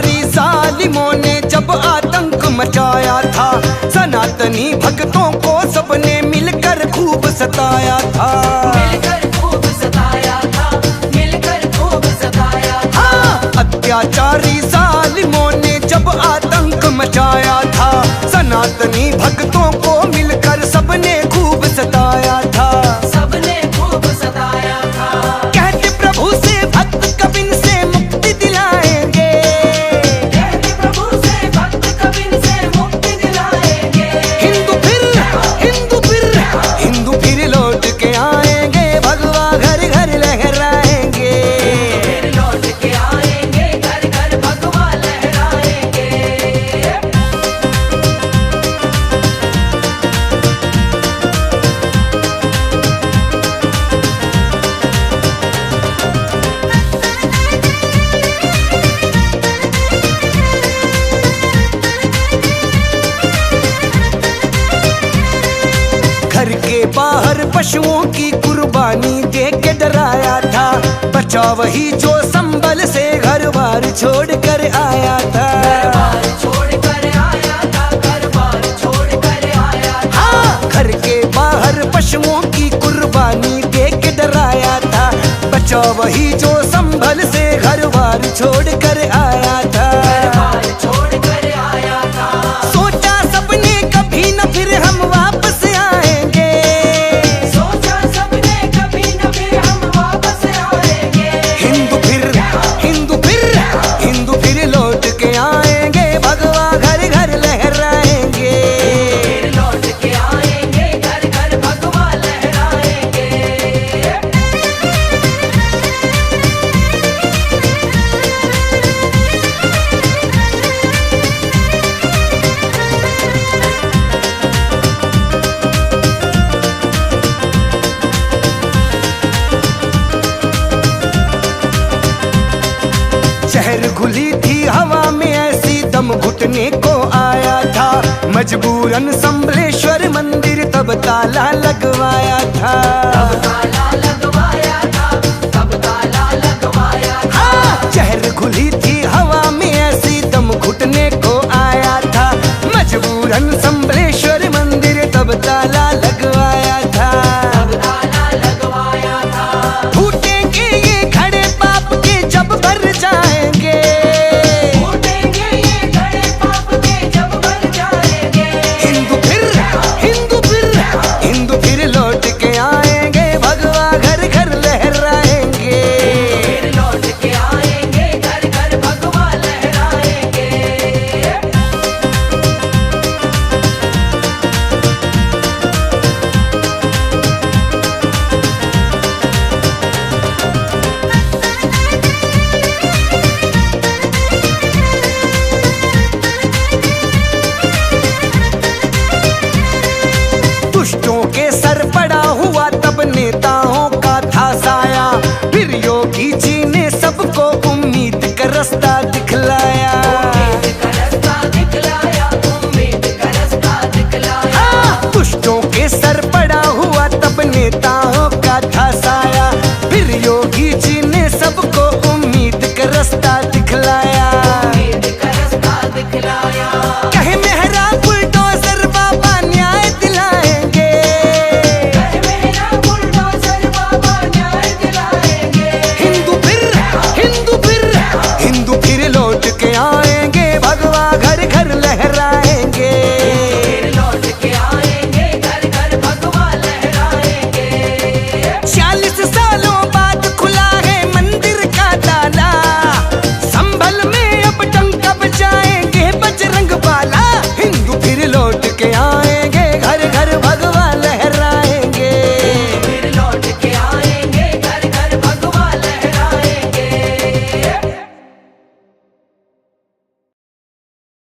अत्याचारी जालिमों ने जब आतंक मचाया था, सनातनी भक्तों को सबने मिलकर खूब सताया था। मिलकर खूब सताया था, मिलकर खूब सताया था। हाँ, अत्याचारी जालिमों ने जब आतंक मचाया था, सनातनी भक्तों को मिलकर सबने खूब सताया था। सबने खूब सताया था। कहते प्रभु से भक्त कभी से मुक्ति दिलाएंगे, कहते प्रभु से भक्त कभी से मुक्ति दिलाएंगे। हिंदू फिर लौट के आएंगे, भगवा घर घर लहराएंगे। फिर लौट के आएंगे, घर घर भगवा लहराएंगे। घर के बाहर पशुओं की कुर्बानी दे के डराया था, बचा वही जो संभल से घर बार छोड़ कर आया था। घर-बार छोड़ कर आया था, घर-बार छोड़ कर आया था। हाँ, घर के बाहर पशुओं की कुर्बानी दे के डराया था, बचा वही जो संभल से घर बार छोड़ कर आया था। घर-बार छोड़ कर आया था। सोचा सबने कभी न फिर हम वापस आएंगे, सोचा सबने कभी न फिर हम वापस आएंगे। हिंदू फिर लौट के आएंगे, भगवा घर घर लहराएंगे। फिर लौट के आएंगे, घर घर भगवा लहराएंगे। शहर खुली थी हवा में ऐसी, दम घुटने को आया था, मजबूरन संबलेश्वर मंदिर तब ताला लगवाया था। तब ताला लगवाया